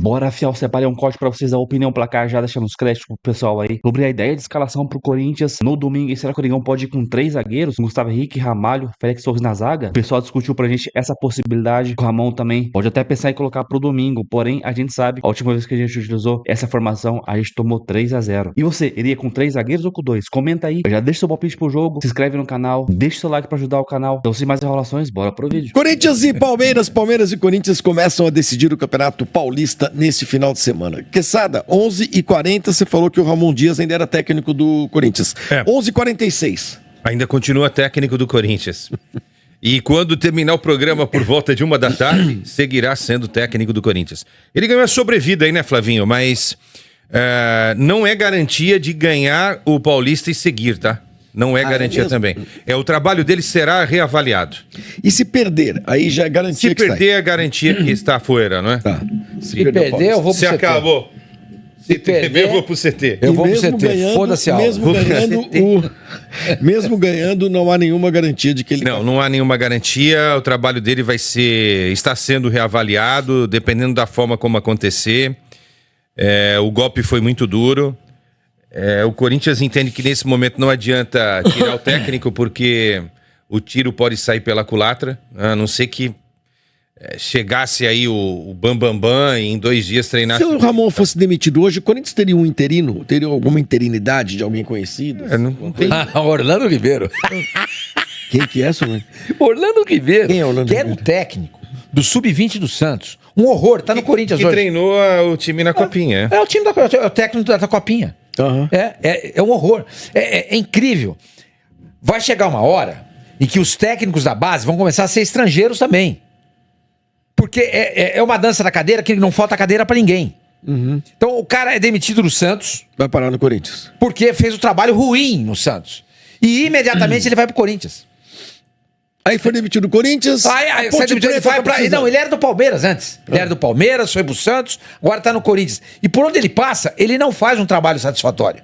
Bora, fiel, separei um corte pra vocês, a opinião placar, já deixando os créditos pro pessoal aí. Sobre a ideia de escalação pro Corinthians no domingo, e será que o Coringão pode ir com 3 zagueiros? Gustavo Henrique, Ramalho, Félix Torres na zaga? O pessoal discutiu pra gente essa possibilidade. O Ramon também pode até pensar em colocar pro domingo, porém, a gente sabe, a última vez que a gente utilizou essa formação, a gente tomou 3-0. E você, iria com 3 zagueiros ou com 2? Comenta aí, já deixa seu palpite pro jogo, se inscreve no canal, deixa seu like pra ajudar o canal. Então, sem mais enrolações, bora pro vídeo. Corinthians e Palmeiras, Palmeiras e Corinthians começam a decidir o Campeonato Paulista nesse final de semana. Quesada, 11h40, você falou que o Ramon Dias ainda era técnico do Corinthians. 11h46. Ainda continua técnico do Corinthians. E quando terminar o programa por volta de 1h da tarde, seguirá sendo técnico do Corinthians. Ele ganhou a sobrevida aí, né, Flavinho? Mas não é garantia de ganhar o Paulista e seguir, tá? Não é garantia também. O trabalho dele será reavaliado. E se perder, aí já é garantia se que perder, é garantia que está fora, não é? Tá. Se perder, eu vou pro Se CT. acabou. Se perder, eu vou pro CT. Eu vou pro mesmo CT, ganhando, foda-se a aula. Mesmo ganhando, não há nenhuma garantia de que ele... Não há nenhuma garantia. O trabalho dele está sendo reavaliado, dependendo da forma como acontecer. O golpe foi muito duro. O Corinthians entende que nesse momento não adianta tirar o técnico, porque o tiro pode sair pela culatra, a não ser que chegasse aí o Bambambam e em 2 dias treinasse. Se o Ramon fosse demitido hoje, o Corinthians teria um interino? Teria alguma interinidade de alguém conhecido? Não tem. Orlando Ribeiro. Quem que é, senhor? Orlando Ribeiro. Quem é Orlando que era um técnico do Sub-20 do Santos. Um horror, tá no Corinthians que hoje. Treinou o time na Copinha. É o time é o técnico da Copinha. Uhum. É um horror. É incrível. Vai chegar uma hora em que os técnicos da base vão começar a ser estrangeiros também. Porque é uma dança da cadeira que não falta cadeira pra ninguém. Uhum. Então o cara é demitido do Santos Vai parar no Corinthians. porque fez o trabalho ruim no Santos. E imediatamente ele vai pro Corinthians. Aí foi demitido do Corinthians. Aí sai demitido, ele vai pra... Não, ele era do Palmeiras antes. Ele era do Palmeiras, foi pro Santos, agora tá no Corinthians. E por onde ele passa, ele não faz um trabalho satisfatório.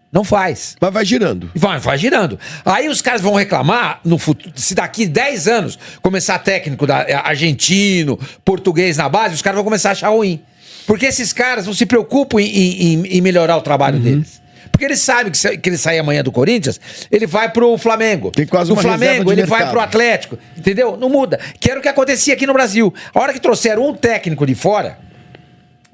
Não faz. Mas vai girando. Vai girando. Aí os caras vão reclamar, no futuro, se daqui 10 anos começar técnico argentino, português na base, os caras vão começar a achar ruim. Porque esses caras não se preocupam em melhorar o trabalho deles. Porque ele sabe que ele sai amanhã do Corinthians, ele vai pro Flamengo. Tem quase do uma Flamengo, reserva de ele mercado. vai pro Atlético. Entendeu? Não muda. Que era o que acontecia aqui no Brasil. A hora que trouxeram um técnico de fora,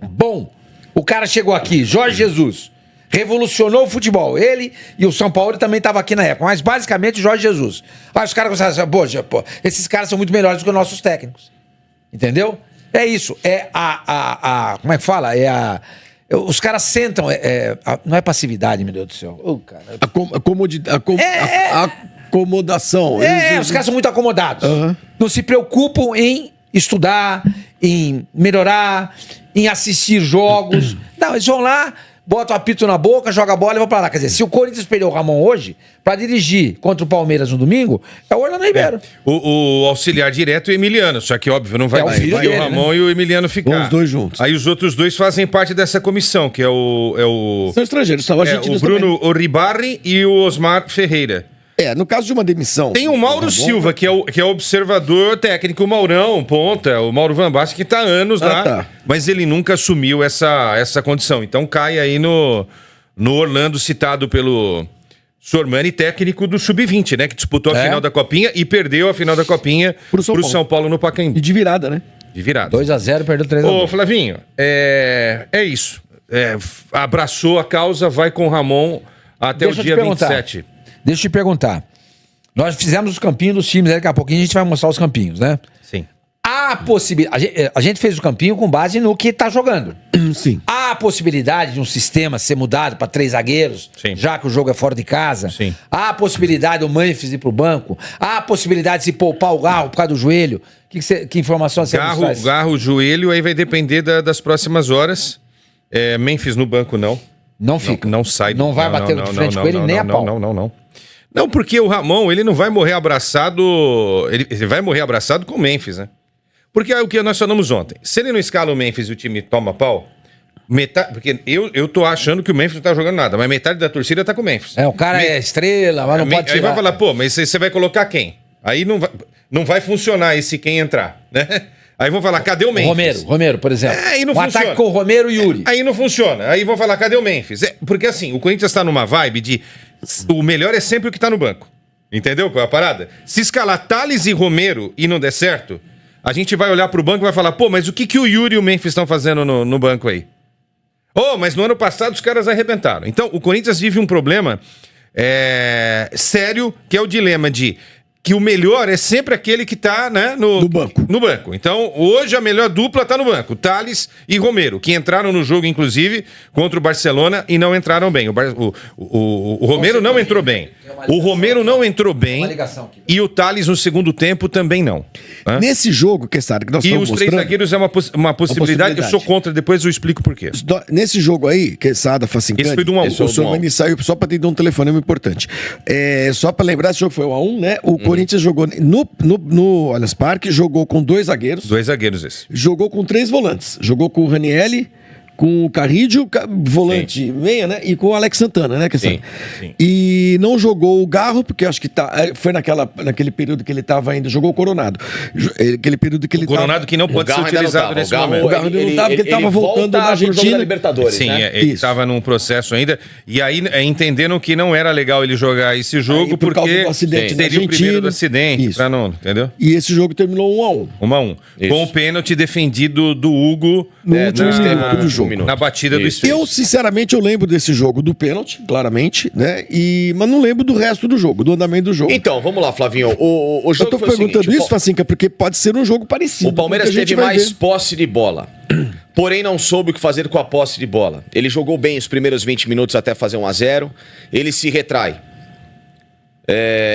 bom, o cara chegou aqui, Jorge Jesus, revolucionou o futebol. Ele e o São Paulo também estavam aqui na época, mas basicamente o Jorge Jesus. Aí os caras começaram a dizer, pô, esses caras são muito melhores do que os nossos técnicos. Entendeu? É isso. Como é que fala? Os caras sentam, não é passividade, meu Deus do céu. Cara. Acomodação. Os caras são muito acomodados. Uhum. Não se preocupam em estudar, em melhorar, em assistir jogos. Não, eles vão lá, botam o apito na boca, joga a bola e vão pra lá. Quer dizer, se o Corinthians perdeu o Ramon hoje, pra dirigir contra o Palmeiras no domingo, é o Orlando Ribeiro. O auxiliar direto é o Emiliano, só que óbvio, não vai o filho vai dele, o Ramon e o Emiliano ficar. Vão os dois juntos. Aí os outros dois fazem parte dessa comissão, que é o São estrangeiros, são argentinos o Bruno também. Oribarri e o Osmar Ferreira. No caso de uma demissão... Tem o Mauro Silva, que é observador técnico, o Maurão, ponta, o Mauro Van Basten, que tá há anos lá, tá. mas ele nunca assumiu essa condição. Então cai aí no Orlando, citado pelo Sormani, técnico do Sub-20, né? Que disputou a final da Copinha e perdeu a final da Copinha pro São Paulo no Pacaembu. E de virada, né? De virada. 2-0, perdeu 3-2. Ô, Flavinho, é isso. Abraçou a causa, vai com o Ramon até o dia 27. Deixa eu te perguntar. Nós fizemos os campinhos dos times, daqui a pouquinho a gente vai mostrar os campinhos, né? Sim. Há possibilidade. A gente fez o campinho com base no que tá jogando. Sim. Há a possibilidade de um sistema ser mudado para 3 zagueiros, Sim. já que o jogo é fora de casa. Sim. Há a possibilidade do Memphis ir pro banco. Há a possibilidade de se poupar o Garro por causa do joelho. Que informação você nos traz? Garro, joelho, aí vai depender das próximas horas. Memphis no banco, não. Não fica. Não sai. Não vai bater de frente com ele nem a pau. Não, porque o Ramon, ele não vai morrer abraçado... Ele vai morrer abraçado com o Memphis, né? Porque é o que nós falamos ontem. Se ele não escala o Memphis e o time toma pau, porque eu tô achando que o Memphis não tá jogando nada, mas metade da torcida tá com o Memphis. O cara é estrela, mas não pode tirar. Aí vai falar, pô, mas você vai colocar quem? Aí não vai funcionar esse quem entrar, né? Aí vão falar, cadê o Memphis? Romero, por exemplo. Aí não funciona. Ataque com o Romero e Yuri. Aí não funciona. Aí vão falar, cadê o Memphis? Porque assim, o Corinthians tá numa vibe de o melhor é sempre o que tá no banco. Entendeu qual é a parada? Se escalar Thales e Romero e não der certo, a gente vai olhar pro banco e vai falar, pô, mas o que o Yuri e o Memphis estão fazendo no banco aí? Mas no ano passado os caras arrebentaram. Então, o Corinthians vive um problema sério, que é o dilema de que o melhor é sempre aquele que tá, né, no banco. No banco. Então, hoje a melhor dupla tá no banco, Thales e Romero, que entraram no jogo, inclusive, contra o Barcelona e não entraram bem. O Romero não entrou bem. O Romero não entrou bem e o Thales no segundo tempo também não. Nesse jogo, que sabe, que nós estamos mostrando... E os três zagueiros é uma possibilidade, eu sou contra, depois eu explico por quê. Nesse jogo aí, que Sada Facincani... Esse foi do 1-1. O Sormani saiu só para te dar um telefonema importante. Só para lembrar, esse jogo foi 1-1, né? O Corinthians jogou no Allianz Parque, jogou com 2 zagueiros. 2 zagueiros esse. Jogou com 3 volantes. Jogou com o Ranieri, com o Carrídio, volante meia, né? E com o Alex Santana, né? Sim. E não jogou o Garro, porque acho que foi naquele período que ele estava ainda. Jogou o Coronado. Aquele período que ele estava... Coronado que não pode ser utilizado nesse momento. O Garro não estava, porque ele estava voltando da Argentina. Libertadores, sim, né? Ele estava num processo ainda. E aí entenderam que não era legal ele jogar esse jogo, por causa porque do acidente seria o primeiro do acidente. Pra não, entendeu? E esse jogo terminou 1-1. 1-1. Com o pênalti defendido do Hugo no último minuto do jogo. Na batida do Estevam. Eu, sinceramente, eu lembro desse jogo do pênalti, claramente, né? Mas não lembro do resto do jogo, do andamento do jogo. Então, vamos lá, Flavinho. O jogo eu tô perguntando isso, Facinca, porque pode ser um jogo parecido. O Palmeiras teve mais posse de bola, porém não soube o que fazer com a posse de bola. Ele jogou bem os primeiros 20 minutos até fazer 1-0. Ele se retrai.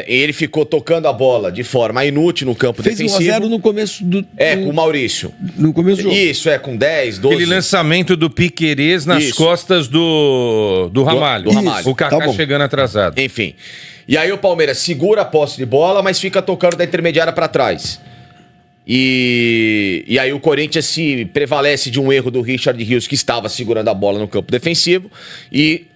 Ele ficou tocando a bola de forma inútil no campo defensivo. Fez 1-0 no começo do... com o Maurício. No começo do jogo. Isso, com 10, 12... Aquele lançamento do Piquerez nas costas do Ramalho. Do Ramalho. O Kaká chegando atrasado. Enfim. E aí o Palmeiras segura a posse de bola, mas fica tocando da intermediária para trás. E aí o Corinthians se prevalece de um erro do Richard Rios, que estava segurando a bola no campo defensivo, e...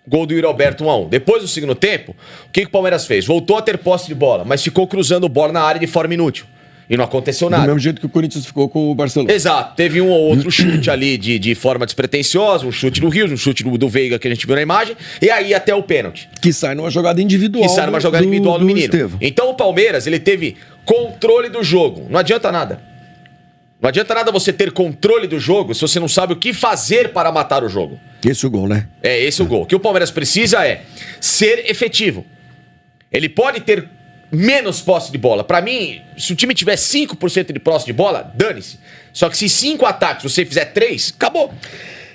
Gol do Yuri Alberto 1-1. Depois do segundo tempo, o que o Palmeiras fez? Voltou a ter posse de bola, mas ficou cruzando bola na área de forma inútil. E não aconteceu nada. Do mesmo jeito que o Corinthians ficou com o Barcelona. Exato. Teve um ou outro chute ali de forma despretensiosa, um chute do Rios, um chute do Veiga que a gente viu na imagem, e aí até o pênalti. Que sai numa jogada individual. Que sai numa jogada individual do menino. Estevam. Então o Palmeiras, ele teve controle do jogo. Não adianta nada. Não adianta nada você ter controle do jogo se você não sabe o que fazer para matar o jogo. Esse é o gol, né? Esse é o gol. O que o Palmeiras precisa é ser efetivo. Ele pode ter menos posse de bola. Para mim, se o time tiver 5% de posse de bola, dane-se. Só que se 5 ataques você fizer 3, acabou.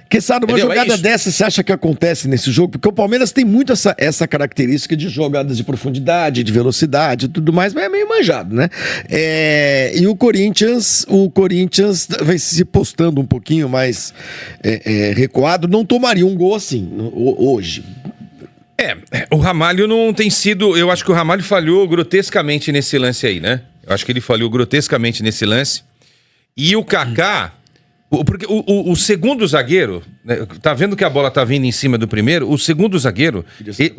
Quesada, uma jogada dessa você acha que acontece nesse jogo? Porque o Palmeiras tem muito essa característica de jogadas de profundidade, de velocidade e tudo mais, mas é meio manjado, né? E o Corinthians vai se postando um pouquinho mais recuado, não tomaria um gol assim hoje. O Ramalho não tem sido... Eu acho que o Ramalho falhou grotescamente nesse lance aí, né? Eu acho que ele falhou grotescamente nesse lance. E o Kaká... Porque o segundo zagueiro, né, tá vendo que a bola tá vindo em cima do primeiro? O segundo zagueiro,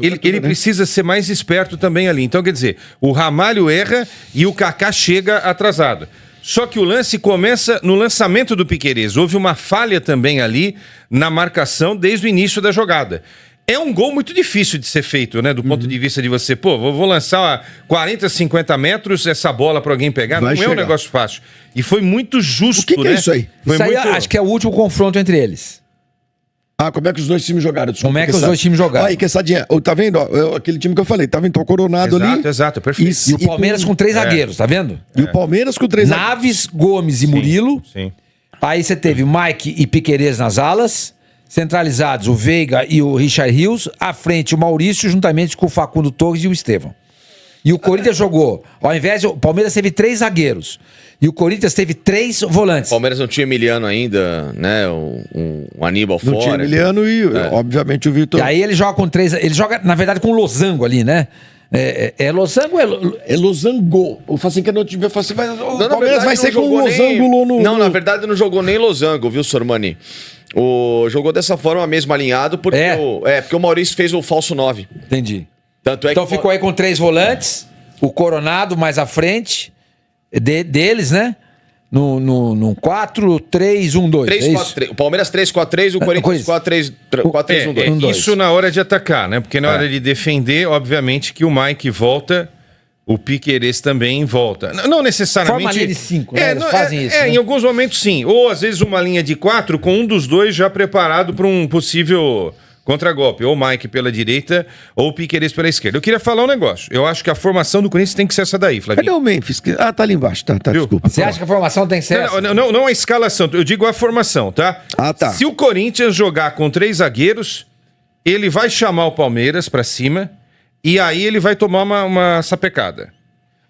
ele precisa ser mais esperto também ali. Então, quer dizer, o Ramalho erra e o Kaká chega atrasado. Só que o lance começa no lançamento do Piquerez. Houve uma falha também ali na marcação desde o início da jogada. É um gol muito difícil de ser feito, né? Do ponto de vista de você, vou lançar a 40, 50 metros essa bola para alguém pegar. Não é um negócio fácil. E foi muito justo, o que né? É isso aí? Isso aí acho que é o último confronto entre eles. Como é que os dois times jogaram? Desculpa, como é que os dois times jogaram? Aí, Quessadinha, tá vendo? Aquele time que eu falei, tá vendo? Tá o Coronado ali. Exato, perfeito. E o Palmeiras com 3 zagueiros, tá vendo? E o Palmeiras com 3 zagueiros. Naves, Gomes e Murilo. Sim. Aí você teve Mike e Piquerez nas alas. Centralizados, o Veiga e o Richard Rios. À frente, o Maurício, juntamente com o Facundo Torres e o Estevam. E o Corinthians jogou, ao invés de... O Palmeiras teve 3 zagueiros. E o Corinthians teve 3 volantes. O Palmeiras não tinha Emiliano ainda, né? O Aníbal não fora. Tinha Emiliano e, obviamente, o Vitor. E aí ele joga com 3... Ele joga, na verdade, com o Losango ali, né? É Losango ou é Losango. O Facinca não tiver... Mas o Palmeiras vai ser com o Losango no... Não, na verdade, não jogou nem Losango, viu, Sormani? Jogou dessa forma mesmo alinhado, porque, porque o Maurício fez o falso 9. Entendi. Tanto então ficou aí com 3 volantes, o Coronado mais à frente deles, né? num 4-3-1-2. 3-4-3. O Palmeiras 3-4-3, o Corinthians 4-3-1-2. Isso na hora de atacar, né? Porque na hora de defender, obviamente que o Mike volta, o Piquerez também volta. Não necessariamente... Forma a linha de 5, né? Eles fazem isso, né? Em alguns momentos sim. Ou às vezes uma linha de 4 com um dos dois já preparado para um possível contragolpe. Ou o Mike pela direita, ou o Piquerez pela esquerda. Eu queria falar um negócio. Eu acho que a formação do Corinthians tem que ser essa daí, Flavinho. Cadê o Memphis? Ah, tá ali embaixo. Tá, desculpa. Você acha que a formação tem que ser essa? Não a escalação, eu digo a formação, tá? Ah, tá. Se o Corinthians jogar com 3 zagueiros, ele vai chamar o Palmeiras pra cima e aí ele vai tomar uma sapecada.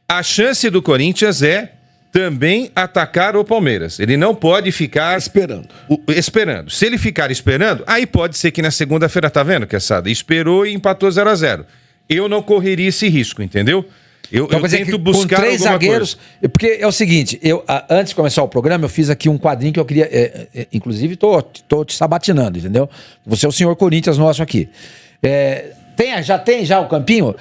A chance do Corinthians é também atacar o Palmeiras. Ele não pode ficar esperando. Se ele ficar esperando, aí pode ser que na segunda-feira, tá vendo, Quesada? Esperou e empatou 0-0. Eu não correria esse risco, entendeu? Eu tento buscar com 3 zagueiros, coisa. Porque é o seguinte, antes de começar o programa, eu fiz aqui um quadrinho que eu queria, inclusive tô te sabatinando, entendeu? Você é o senhor Corinthians nosso aqui. Já tem o campinho?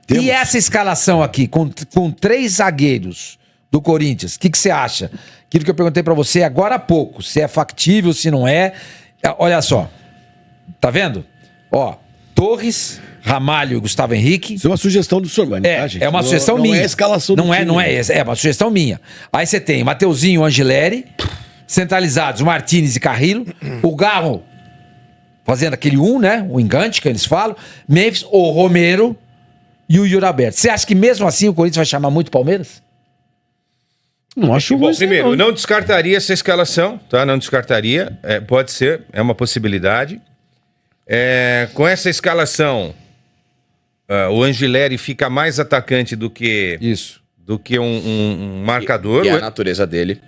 Temos. E essa escalação aqui, com 3 zagueiros do Corinthians, o que você acha? Aquilo que eu perguntei pra você agora há pouco, se é factível, se não é. Olha só, tá vendo? Ó, Torres, Ramalho e Gustavo Henrique. Isso é uma sugestão do senhor, mano. Gente? É uma sugestão minha. Não é a escalação do time. Não é. É uma sugestão minha. Aí você tem Mateuzinho, Angileri, centralizados, Martínez e Carrillo, o Garro fazendo aquele né? O engante que eles falam, Memphis, o Romero e o Yuri Alberto. Você acha que mesmo assim o Corinthians vai chamar muito o Palmeiras? Não acho ruim. Primeiro, eu não descartaria essa escalação, tá? Não descartaria. Pode ser, é uma possibilidade. Com essa escalação, o Angileri fica mais atacante do que um marcador. E a natureza dele.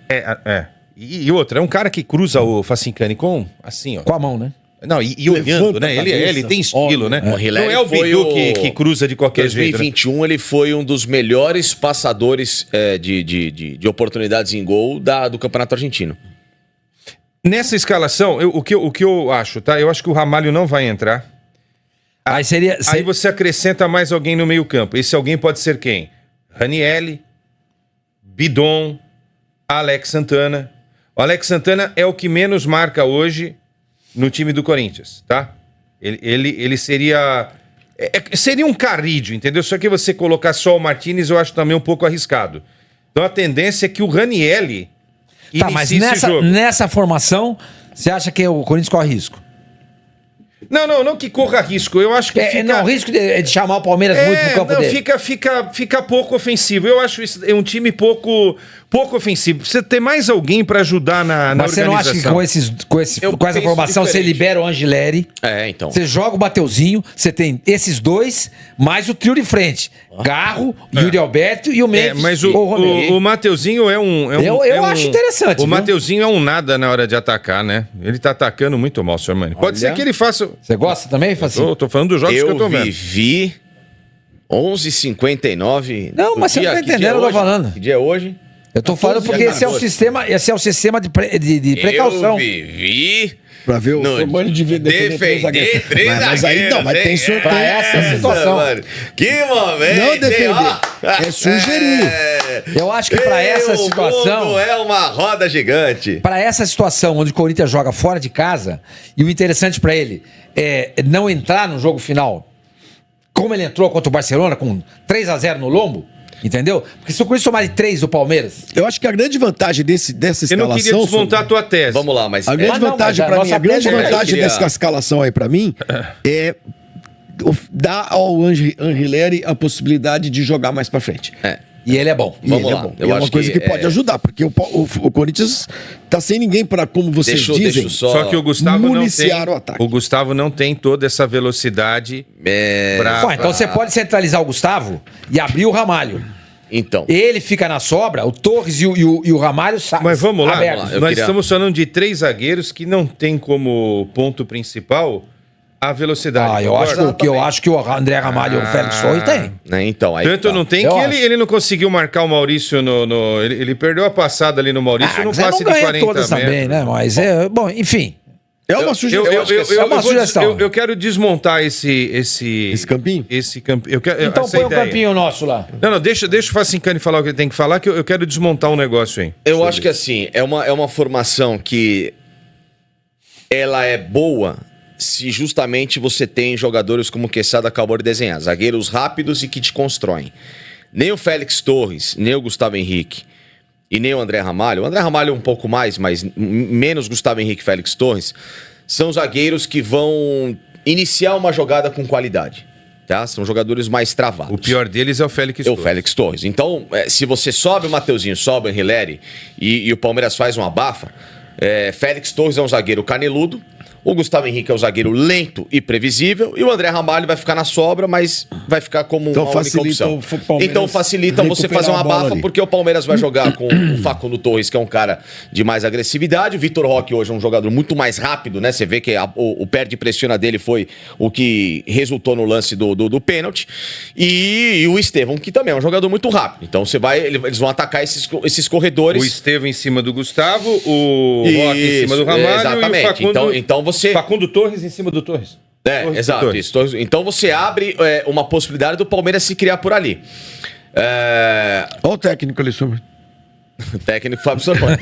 E outra, é um cara que cruza o Facincani com a mão, né? Não, e olhando, né? Ele tem estilo, né? Não é o Bidu que cruza de qualquer jeito. Em 2021, ele foi um dos melhores passadores de oportunidades em gol do Campeonato Argentino. Nessa escalação, o que eu acho, tá? Eu acho que o Ramalho não vai entrar. Aí você acrescenta mais alguém no meio-campo. Esse alguém pode ser quem? Ranielli, Bidon, Alex Santana. O Alex Santana é o que menos marca hoje no time do Corinthians, tá? Ele seria... seria um Carrídio, entendeu? Só que você colocar só o Martínez eu acho também um pouco arriscado. Então a tendência é que o Ranielli mas nessa formação, você acha que o Corinthians corre risco? Não que corra risco. Eu acho que o risco de chamar o Palmeiras muito no campo dele. Fica pouco ofensivo. Eu acho isso um time pouco ofensivo. Precisa ter mais alguém para ajudar na Mas você organização. não acha que com essa formação você libera o Angileri? Então. Você joga o Mateuzinho, você tem esses dois, mais o trio de frente. Garro, Yuri Alberto e o Memphis. Mas o Mateuzinho eu acho interessante. O Mateuzinho é um nada na hora de atacar, né? Ele tá atacando muito mal, senhor Mani. Pode ser que ele faça... Você gosta também, Facinho? Tô falando dos jogos que eu tô vendo. Eu vivi 11h59. Não, mas você não tá entendendo o que eu tô falando. Que dia é hoje? Eu tô falando porque esse é o sistema de precaução. Eu vivi... Pra ver o Sormani de defender 3 mas aí não, mas tem sorteio. Pra essa situação. Mano. Que momento! Não defender, é sugerir. Eu acho que pra essa situação... Mundo é uma roda gigante. Pra essa situação onde o Corinthians joga fora de casa, e o interessante pra ele é não entrar no jogo final, como ele entrou contra o Barcelona, com 3-0 no lombo, entendeu? Porque se o Corinthians tomar de 3 do Palmeiras... Eu acho que a grande vantagem dessa escalação... Eu não queria desmontar a tua tese. Vamos lá, mas... A grande vantagem pra mim, a grande vantagem dessa escalação aí pra mim é dar ao Angileri a possibilidade de jogar mais pra frente. E ele é bom. Vamos lá. É uma coisa que pode ajudar, porque o Corinthians tá sem ninguém pra, como vocês dizem, só que o Gustavo municiar o ataque. O Gustavo não tem toda essa velocidade então você pode centralizar o Gustavo e abrir o Ramalho. Então. Ele fica na sobra, o Torres e o Ramalho saem. Mas vamos lá. Nós estamos falando de 3 zagueiros que não tem como ponto principal a velocidade. Eu acho que o André Ramalho e o Félix Torres tem. Então, aí tanto não tem que ele não conseguiu marcar o Maurício ele perdeu a passada ali no Maurício no passe de 40 todas metros. também, né? Mas bom, enfim. É uma sugestão. É uma sugestão. Eu quero desmontar esse campinho? Esse campinho. Então põe o campinho nosso lá. Não, deixa o Facincani falar o que ele tem que falar, que eu quero desmontar um negócio aí. Eu acho que assim, é uma formação que ela é boa se justamente você tem jogadores como o Quesada acabou de desenhar, zagueiros rápidos e que te constroem. Nem o Félix Torres, nem o Gustavo Henrique e nem o André Ramalho. O André Ramalho um pouco mais, mas menos Gustavo Henrique e Félix Torres, são zagueiros que vão iniciar uma jogada com qualidade. Tá? São jogadores mais travados. O pior deles é o Félix Torres. É o Félix Torres. Então, se você sobe o Mateuzinho, sobe o Henrileri e o Palmeiras faz uma abafa, Félix Torres é um zagueiro caneludo, o Gustavo Henrique é um zagueiro lento e previsível, e o André Ramalho vai ficar na sobra, mas vai ficar como uma única opção. Então facilita você fazer uma abafa, porque o Palmeiras vai jogar com o Facundo Torres, que é um cara de mais agressividade. O Vitor Roque hoje é um jogador muito mais rápido, né? Você vê que o perde e pressiona dele foi o que resultou no lance do pênalti. E o Estevão, que também é um jogador muito rápido. Então eles vão atacar esses corredores. O Estevão em cima do Gustavo, o Roque em cima do Ramalho. Exatamente. E o Facundo, então você... Facundo Torres em cima do Torres. Exato. Isso. Então você abre uma possibilidade do Palmeiras se criar por ali. Olha o técnico ali sobre. O técnico Fábio Sormani.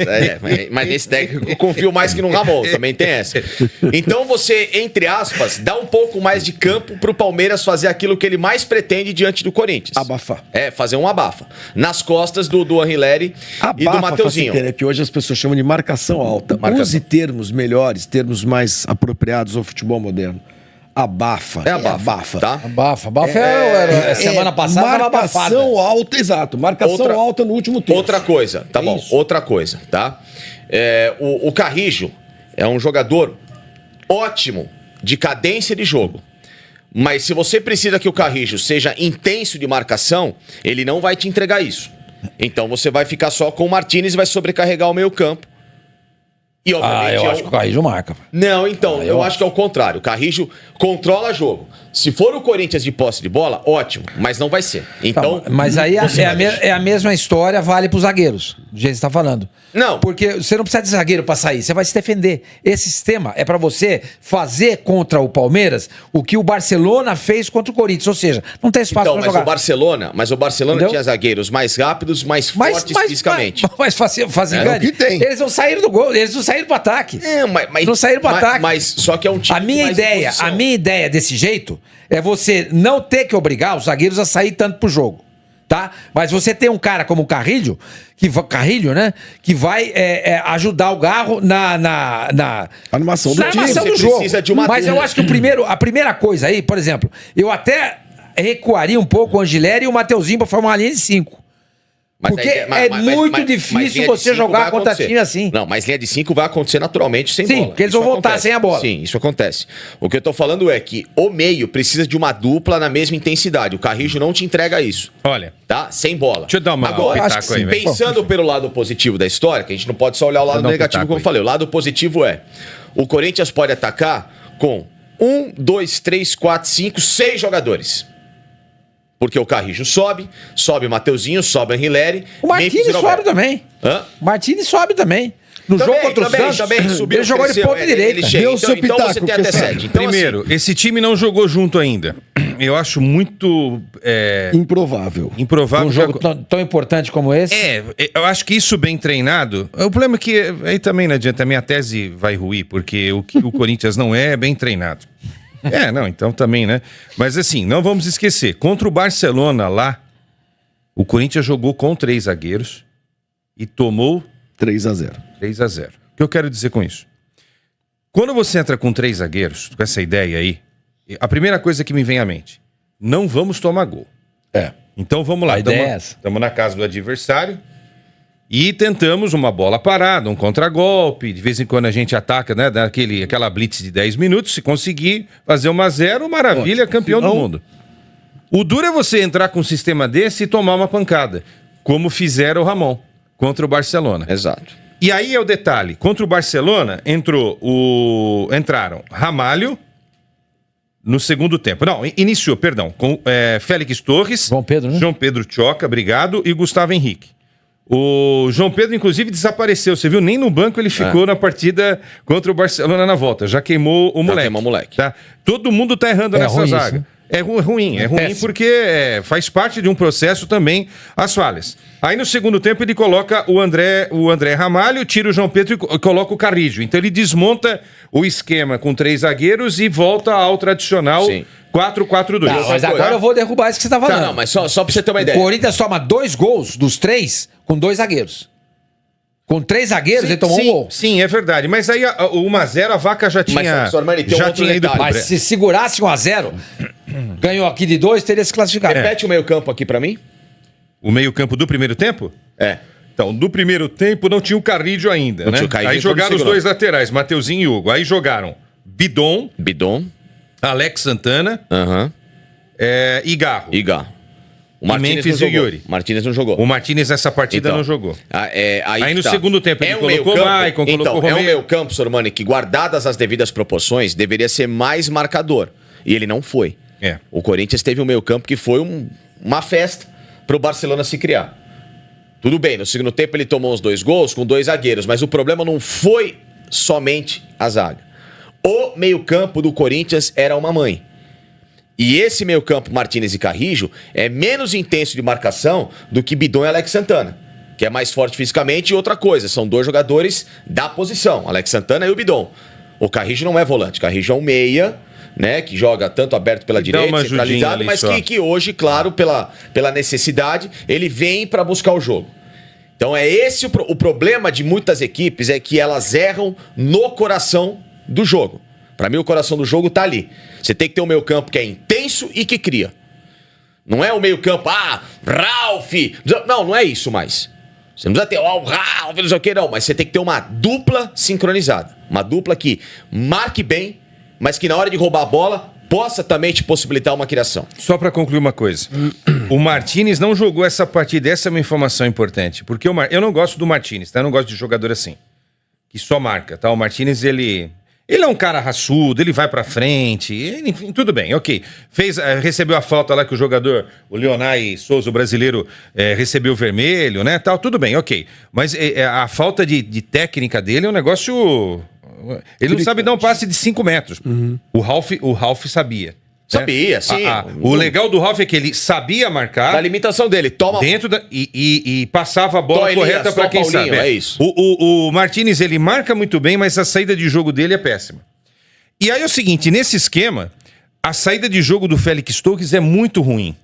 Mas nesse técnico eu confio mais que no Ramon, também tem essa. Então você, entre aspas, dá um pouco mais de campo pro Palmeiras fazer aquilo que ele mais pretende diante do Corinthians. Abafar. Fazer um abafa. Nas costas do Henrileri e do Mateuzinho. É que hoje as pessoas chamam de marcação alta. Use termos melhores, termos mais apropriados ao futebol moderno. Abafa. Abafa. Tá? Abafa. Semana passada estava abafada. Marcação alta, exato. Marcação alta no último tempo. Outra coisa, tá bom. Isso. Outra coisa, tá? O Carrijo é um jogador ótimo de cadência de jogo. Mas se você precisa que o Carrijo seja intenso de marcação, ele não vai te entregar isso. Então você vai ficar só com o Martínez e vai sobrecarregar o meio-campo. E, obviamente, eu acho que o Carrijo marca. Não, então, eu acho que é o contrário. O Carrijo controla jogo. Se for o Corinthians de posse de bola, ótimo, mas não vai ser. Então, mas aí é a mesma história, vale para os zagueiros, do jeito que você está falando. Não. Porque você não precisa de zagueiro para sair, você vai se defender. Esse sistema é para você fazer contra o Palmeiras o que o Barcelona fez contra o Corinthians, ou seja, não tem espaço para jogar. Mas o Barcelona tinha zagueiros mais rápidos, mais fortes fisicamente. Mas fazem o que tem. Eles não saíram do gol, eles não saíram para ataque. Não saíram para ataque. Mas só que é um time a minha ideia desse jeito é você não ter que obrigar os zagueiros a sair tanto pro jogo, tá? Mas você tem um cara como o Carrilho, né? Que vai ajudar o Garro na animação do jogo. Mas eu acho que a primeira coisa aí, por exemplo, eu até recuaria um pouco o Angileri e o Mateuzinho pra formar uma linha de 5. Porque é muito difícil você jogar contra time assim. Não, mas linha de 5 vai acontecer naturalmente sem bola. Sim, porque eles vão voltar sem a bola. Sim, isso acontece. O que eu tô falando é que o meio precisa de uma dupla na mesma intensidade. O Carrijo não te entrega isso. Olha. Tá? Sem bola. Deixa eu dar uma pitaco aí, pensando pelo lado positivo da história, que a gente não pode só olhar o lado negativo, como eu falei. O lado positivo o Corinthians pode atacar com 1, 2, 3, 4, 5, 6 jogadores. Porque o Carrijo sobe o Mateuzinho, sobe o Henrileri. O Martínez sobe também. O Martínez sobe também. No jogo contra o Santos, subiu, ele jogou de ponta direita. Então você tem até 7. Então, primeiro, esse time não jogou junto ainda. Eu acho muito... improvável. Um jogo tão importante como esse. Eu acho que isso bem treinado... O problema é que aí também não adianta, a minha tese vai ruir, porque o que o Corinthians não é bem treinado. Então também, né? Mas assim, não vamos esquecer, contra o Barcelona lá, o Corinthians jogou com 3 zagueiros e tomou 3-0. 3-0. O que eu quero dizer com isso? Quando você entra com 3 zagueiros, com essa ideia aí, a primeira coisa que me vem à mente, não vamos tomar gol. Então vamos lá, estamos na casa do adversário e tentamos uma bola parada, um contragolpe, de vez em quando a gente ataca, né, aquela blitz de 10 minutos, se conseguir fazer 1-0, maravilha, campeão do mundo. O duro é você entrar com um sistema desse e tomar uma pancada, como fizeram o Ramon contra o Barcelona. Exato. E aí é o detalhe, contra o Barcelona entraram Ramalho no segundo tempo. Não, iniciou, perdão, com Félix Torres, João Pedro, né? João Pedro Tchoca, obrigado, e Gustavo Henrique. O João Pedro, inclusive, desapareceu. Você viu? Nem no banco ele ficou na partida contra o Barcelona na volta. Já queimou o moleque. queimou o moleque. Tá? Todo mundo tá errando nessa ruim zaga. isso, É ruim péssimo. porque faz parte de um processo também as falhas. Aí no segundo tempo ele coloca o André Ramalho, tira o João Pedro e coloca o Carrillo. Então ele desmonta o esquema com 3 zagueiros e volta ao tradicional Sim. 4-4-2. Tá, mas agora eu vou derrubar isso que você tá falando. Não, mas só pra você ter uma O ideia. Corinthians toma 2 gols dos 3 com 2 zagueiros. Com 3 zagueiros, ele tomou um gol. Sim, é verdade. Mas aí o 1x0 a Vaca já tinha, Sormani, tem um outro ido detalhe. pro Mas brejo. se segurasse 1x0, ganhou aqui de 2, teria se classificado. Repete o meio campo aqui pra mim. O meio-campo do primeiro tempo? É. Então, do primeiro tempo não tinha o Carrillo ainda, Não né? tinha o Carrillo, Aí entrou no jogaram os segundo. 2 laterais, Mateuzinho e Hugo. Aí jogaram Bidon, Alex Santana Aham. e Garro. E Garro. O E Martínez Memphis não e jogou. Yuri. Martínez não jogou. O Martínez nessa partida Então, não jogou. Aí Aí que no tá. segundo tempo ele um colocou meio-campo- Maicon, colocou então, Romero. É um meio campo, Sormani, que guardadas as devidas proporções, deveria ser mais marcador. E ele não foi. É. O Corinthians teve um meio campo que foi uma festa pro Barcelona se criar. Tudo bem, no segundo tempo ele tomou os 2 gols com 2 zagueiros, mas o problema não foi somente a zaga. O meio campo do Corinthians era uma mãe. E esse meio campo, Martínez e Carrillo, é menos intenso de marcação do que Bidon e Alex Santana, que é mais forte fisicamente. E outra coisa, são 2 jogadores da posição, Alex Santana e o Bidon. O Carrillo não é volante, o Carrillo é um meia, né, que joga tanto aberto pela Que dá direita, uma ajudinha centralizado, ali mas só. que hoje, claro, pela necessidade, ele vem para buscar o jogo. Então é esse o problema de muitas equipes, é que elas erram no coração do jogo. Pra mim, o coração do jogo tá ali. Você tem que ter um meio campo que é intenso e que cria. Não é o meio campo, Ralf. Não é isso mais. Você não precisa ter o Ralf, não sei o que, não. Mas você tem que ter uma dupla sincronizada. Uma dupla que marque bem, mas que na hora de roubar a bola, possa também te possibilitar uma criação. Só para concluir uma coisa. O Martínez não jogou essa partida, essa é uma informação importante. Porque eu não gosto do Martínez, tá? Eu não gosto de jogador assim. Que só marca, tá? O Martínez, ele é um cara raçudo, ele vai pra frente, enfim, tudo bem, ok. Recebeu a falta lá que o jogador, o Leonai Souza, o brasileiro, recebeu vermelho, né, tal, tudo bem, ok. Mas a falta de técnica dele é um negócio... Ele não sabe dar um passe de 5 metros. O Ralf sabia. Sabia, sim. O legal do Ralf é que ele sabia marcar... Da limitação dele, toma... Dentro e passava a bola Tó correta Elias, para Tó quem Paulinho, sabe. é isso. O Martínez, ele marca muito bem, mas a saída de jogo dele é péssima. E aí é o seguinte, nesse esquema, a saída de jogo do Félix Torres é muito ruim.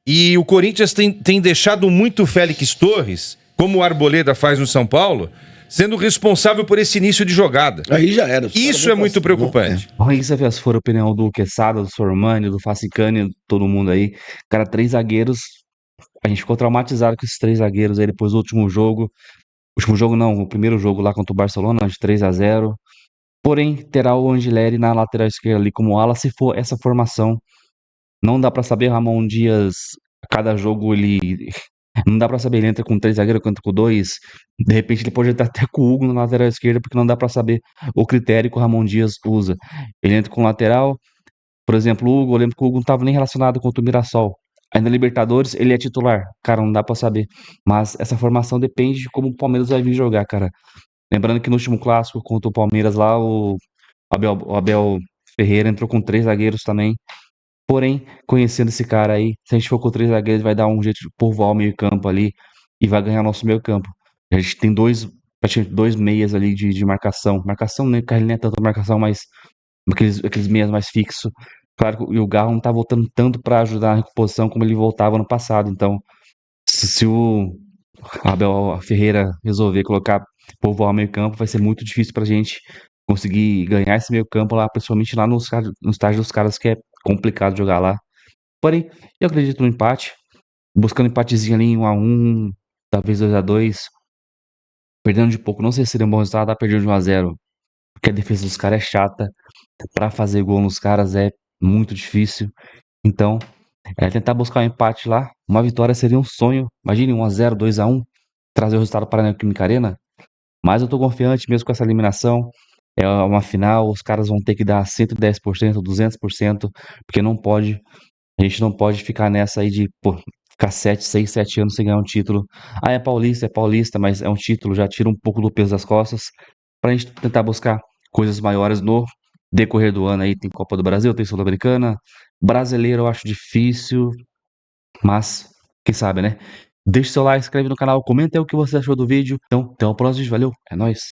E o Corinthians tem deixado muito o Félix Torres, como o Arboleda faz no São Paulo, sendo responsável por esse início de jogada. Aí já era. Isso é muito preocupante. Olha isso, se for a opinião do Quesada, do Sormani, do Facicani, todo mundo aí. Cara, 3 zagueiros. A gente ficou traumatizado com esses 3 zagueiros aí depois do último jogo. Último jogo não, o primeiro jogo lá contra o Barcelona, de 3-0. Porém, terá o Angileri na lateral esquerda ali como ala, se for essa formação. Não dá pra saber, Ramon Dias, a cada jogo ele... Não dá pra saber, ele entra com 3 zagueiros, entra com 2. De repente ele pode entrar até com o Hugo na lateral esquerda, porque não dá pra saber o critério que o Ramon Dias usa. Ele entra com lateral, por exemplo, o Hugo, eu lembro que o Hugo não tava nem relacionado contra o Mirassol. Aí na Libertadores ele é titular. Cara, não dá pra saber. Mas essa formação depende de como o Palmeiras vai vir jogar, cara. Lembrando que no último clássico contra o Palmeiras lá, o Abel Ferreira entrou com 3 zagueiros também. Porém, conhecendo esse cara aí, se a gente for com 3 zagueiros, vai dar um jeito de povoar o meio campo ali e vai ganhar nosso meio campo. A gente tem praticamente 2 meias ali de marcação. Marcação, né? O Carlinhos não é tanta marcação, mas aqueles meias mais fixos. Claro que o Garro não tá voltando tanto pra ajudar na recomposição como ele voltava no passado. Então, se o Abel Ferreira resolver povoar o meio campo, vai ser muito difícil pra gente conseguir ganhar esse meio campo lá, principalmente lá no estágio dos caras, que é complicado jogar lá. Porém, eu acredito no empate, buscando um empatezinho ali em 1-1, talvez 2-2, perdendo de pouco. Não sei se seria um bom resultado, perdendo de 1-0, porque a defesa dos caras é chata, pra fazer gol nos caras é muito difícil. Então, tentar buscar um empate lá, uma vitória seria um sonho. Imagine 1-0, 2-1, trazer o resultado para a Neoquímica Arena. Mas eu tô confiante mesmo com essa eliminação. É uma final, os caras vão ter que dar 110%, 200%, porque a gente não pode ficar nessa aí de, ficar 7, 6, 7 anos sem ganhar um título. Ah, é paulista, mas é um título, já tira um pouco do peso das costas, pra gente tentar buscar coisas maiores no decorrer do ano aí. Tem Copa do Brasil, tem Sul-Americana, brasileiro eu acho difícil, mas quem sabe, né? Deixe seu like, inscreve no canal, comenta aí o que você achou do vídeo. Então, até o próximo vídeo, valeu, é nóis!